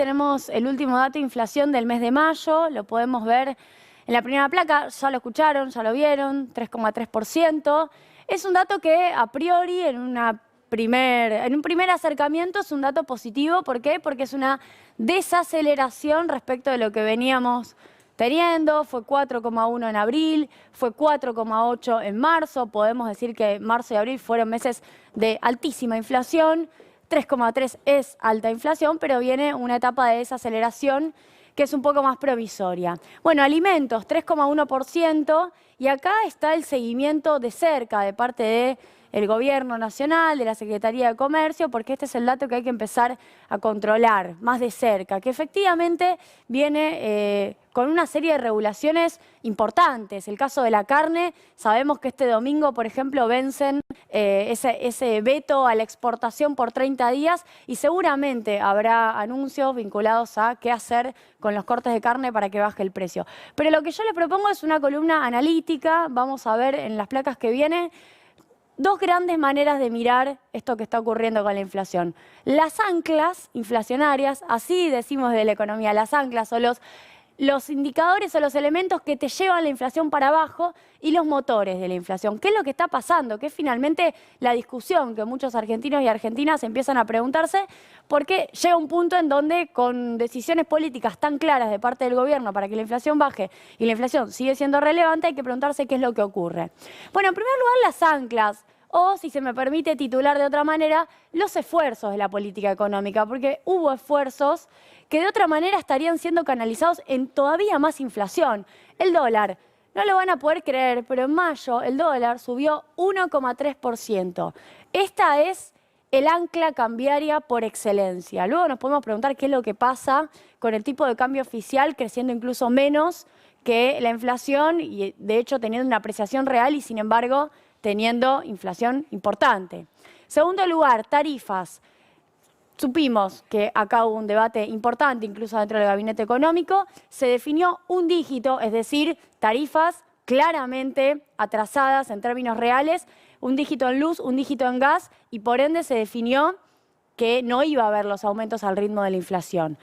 tenemos el último dato de inflación del mes de mayo, lo podemos ver en la primera placa, ya lo escucharon, ya lo vieron, 3,3%. Es un dato que a priori en un primer acercamiento es un dato positivo. ¿Por qué? Porque es una desaceleración respecto de lo que veníamos teniendo. Fue 4,1 en abril, fue 4,8 en marzo. Podemos decir que marzo y abril fueron meses de altísima inflación. 3,3 es alta inflación, pero viene una etapa de desaceleración que es un poco más provisoria. Bueno, alimentos, 3,1%, y acá está el seguimiento de cerca de parte del Gobierno Nacional, de la Secretaría de Comercio, porque este es el dato que hay que empezar a controlar más de cerca, que efectivamente viene con una serie de regulaciones importantes. El caso de la carne, sabemos que este domingo, por ejemplo, vencen ese veto a la exportación por 30 días y seguramente habrá anuncios vinculados a qué hacer con los cortes de carne para que baje el precio. Pero lo que yo les propongo es una columna analítica. Vamos a ver en las placas que vienen dos grandes maneras de mirar esto que está ocurriendo con la inflación. Las anclas inflacionarias, así decimos de la economía, las anclas o los indicadores o los elementos que te llevan la inflación para abajo, y los motores de la inflación. ¿Qué es lo que está pasando? Que es finalmente la discusión que muchos argentinos y argentinas empiezan a preguntarse, porque llega un punto en donde con decisiones políticas tan claras de parte del gobierno para que la inflación baje y la inflación sigue siendo relevante, hay que preguntarse qué es lo que ocurre. Bueno, en primer lugar, las anclas, o, si se me permite titular de otra manera, los esfuerzos de la política económica, porque hubo esfuerzos que de otra manera estarían siendo canalizados en todavía más inflación. El dólar, no lo van a poder creer, pero en mayo el dólar subió 1,3%. Esta es el ancla cambiaria por excelencia. Luego nos podemos preguntar qué es lo que pasa con el tipo de cambio oficial creciendo incluso menos que la inflación y, de hecho, teniendo una apreciación real y, sin embargo, teniendo inflación importante. Segundo lugar, tarifas. Supimos que acá hubo un debate importante, incluso dentro del gabinete económico. Se definió un dígito, es decir, tarifas claramente atrasadas en términos reales, un dígito en luz, un dígito en gas, y por ende se definió que no iba a haber los aumentos al ritmo de la inflación.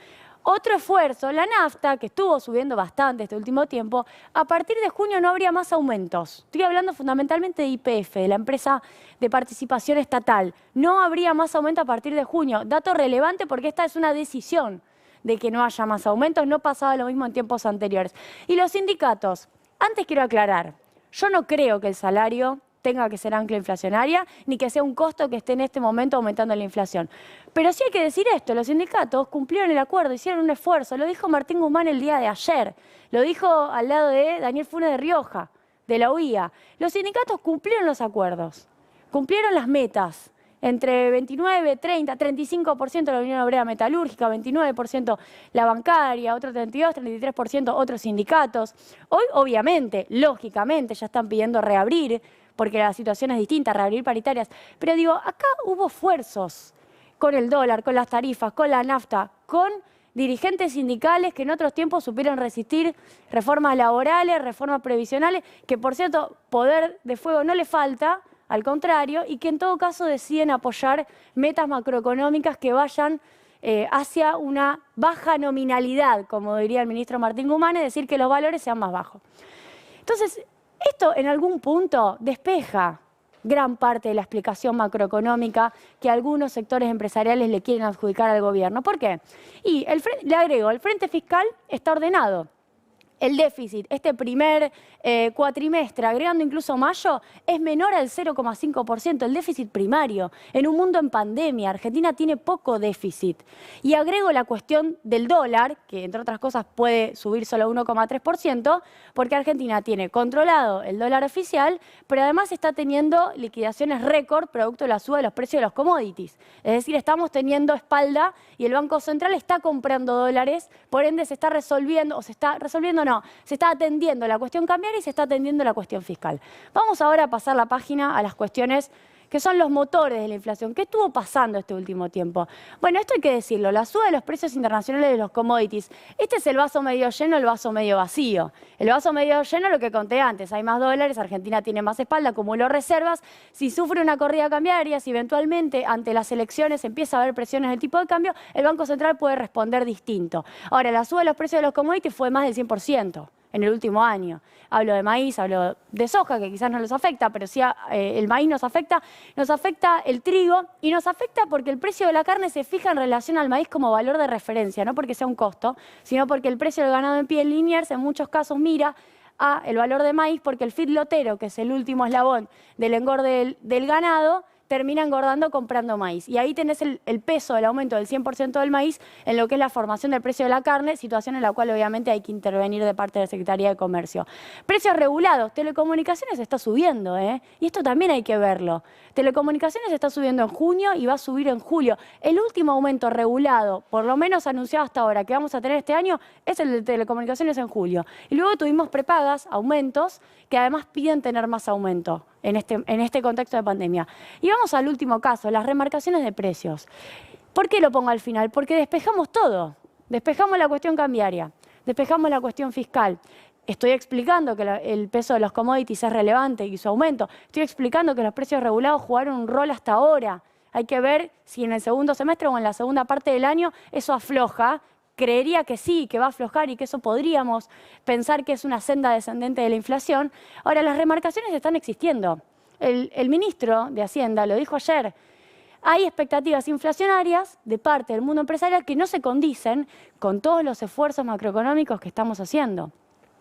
Otro esfuerzo, la nafta, que estuvo subiendo bastante este último tiempo, a partir de junio no habría más aumentos. Estoy hablando fundamentalmente de YPF, de la empresa de participación estatal. No habría más aumento a partir de junio. Dato relevante porque esta es una decisión de que no haya más aumentos. No pasaba lo mismo en tiempos anteriores. Y los sindicatos, antes quiero aclarar, yo no creo que el salario tenga que ser ancla inflacionaria, ni que sea un costo que esté en este momento aumentando la inflación. Pero sí hay que decir esto, los sindicatos cumplieron el acuerdo, hicieron un esfuerzo, lo dijo Martín Guzmán el día de ayer, lo dijo al lado de Daniel Funes de Rioja, de la UIA. Los sindicatos cumplieron los acuerdos, cumplieron las metas, entre 29, 30, 35% la Unión Obrera Metalúrgica, 29% la bancaria, otro 32, 33% otros sindicatos. Hoy, obviamente, lógicamente, ya están pidiendo reabrir, porque la situación es distinta, reabrir paritarias. Pero digo, acá hubo esfuerzos con el dólar, con las tarifas, con la nafta, con dirigentes sindicales que en otros tiempos supieron resistir reformas laborales, reformas previsionales, que por cierto, poder de fuego no le falta, al contrario, y que en todo caso deciden apoyar metas macroeconómicas que vayan hacia una baja nominalidad, como diría el ministro Martín Guzmán, es decir, que los valores sean más bajos. Entonces, esto en algún punto despeja gran parte de la explicación macroeconómica que algunos sectores empresariales le quieren adjudicar al gobierno. ¿Por qué? Y le agrego, el frente fiscal está ordenado. El déficit, este primer cuatrimestre, agregando incluso mayo, es menor al 0,5%, el déficit primario. En un mundo en pandemia, Argentina tiene poco déficit. Y agrego la cuestión del dólar, que entre otras cosas puede subir solo 1,3%, porque Argentina tiene controlado el dólar oficial, pero además está teniendo liquidaciones récord producto de la suba de los precios de los commodities. Es decir, estamos teniendo espalda y el Banco Central está comprando dólares, por ende se está resolviendo, se está atendiendo la cuestión cambiaria y se está atendiendo la cuestión fiscal. Vamos ahora a pasar la página a las cuestiones que son los motores de la inflación. ¿Qué estuvo pasando este último tiempo? Bueno, esto hay que decirlo, la suba de los precios internacionales de los commodities. Este es el vaso medio lleno, el vaso medio vacío. El vaso medio lleno, lo que conté antes, hay más dólares, Argentina tiene más espalda, acumuló reservas. Si sufre una corrida cambiaria, si eventualmente ante las elecciones empieza a haber presiones del tipo de cambio, el Banco Central puede responder distinto. Ahora, la suba de los precios de los commodities fue más del 100% en el último año. Hablo de maíz, hablo de soja, que quizás no los afecta, pero sí el maíz nos afecta el trigo y nos afecta porque el precio de la carne se fija en relación al maíz como valor de referencia, no porque sea un costo, sino porque el precio del ganado en pie en Liniers en muchos casos mira a el valor de maíz porque el feedlotero, que es el último eslabón del engorde del ganado, termina engordando comprando maíz. Y ahí tenés el peso del aumento del 100% del maíz en lo que es la formación del precio de la carne, situación en la cual obviamente hay que intervenir de parte de la Secretaría de Comercio. Precios regulados. Telecomunicaciones está subiendo, y esto también hay que verlo. Telecomunicaciones está subiendo en junio y va a subir en julio. El último aumento regulado, por lo menos anunciado hasta ahora, que vamos a tener este año, es el de telecomunicaciones en julio. Y luego tuvimos prepagas, aumentos, que además piden tener más aumento en este contexto de pandemia. Y vamos al último caso, las remarcaciones de precios. ¿Por qué lo pongo al final? Porque despejamos todo. Despejamos la cuestión cambiaria, despejamos la cuestión fiscal. Estoy explicando que el peso de los commodities es relevante y su aumento. Estoy explicando que los precios regulados jugaron un rol hasta ahora. Hay que ver si en el segundo semestre o en la segunda parte del año eso afloja. Creería que sí, que va a aflojar y que eso podríamos pensar que es una senda descendente de la inflación. Ahora, las remarcaciones están existiendo. El ministro de Hacienda lo dijo ayer. Hay expectativas inflacionarias de parte del mundo empresarial que no se condicen con todos los esfuerzos macroeconómicos que estamos haciendo.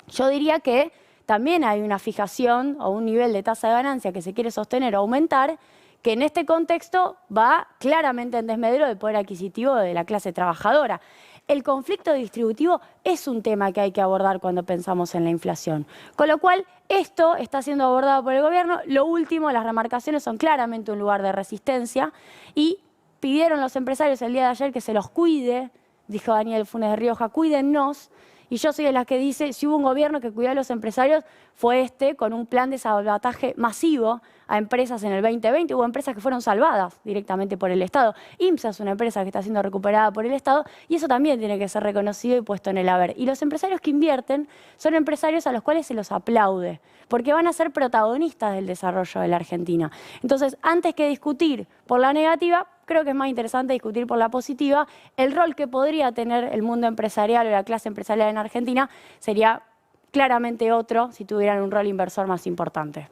Yo diría que también hay una fijación o un nivel de tasa de ganancia que se quiere sostener o aumentar, que en este contexto va claramente en desmedro del poder adquisitivo de la clase trabajadora. El conflicto distributivo es un tema que hay que abordar cuando pensamos en la inflación. Con lo cual, esto está siendo abordado por el gobierno. Lo último, las remarcaciones son claramente un lugar de resistencia y pidieron los empresarios el día de ayer que se los cuide, dijo Daniel Funes de Rioja, cuídennos. Y yo soy de las que dice, si hubo un gobierno que cuidó a los empresarios, fue con un plan de salvataje masivo a empresas en el 2020. Hubo empresas que fueron salvadas directamente por el Estado. IMSA es una empresa que está siendo recuperada por el Estado y eso también tiene que ser reconocido y puesto en el haber. Y los empresarios que invierten son empresarios a los cuales se los aplaude, porque van a ser protagonistas del desarrollo de la Argentina. Entonces, antes que discutir por la negativa, creo que es más interesante discutir por la positiva. El rol que podría tener el mundo empresarial o la clase empresarial en Argentina sería claramente otro si tuvieran un rol inversor más importante.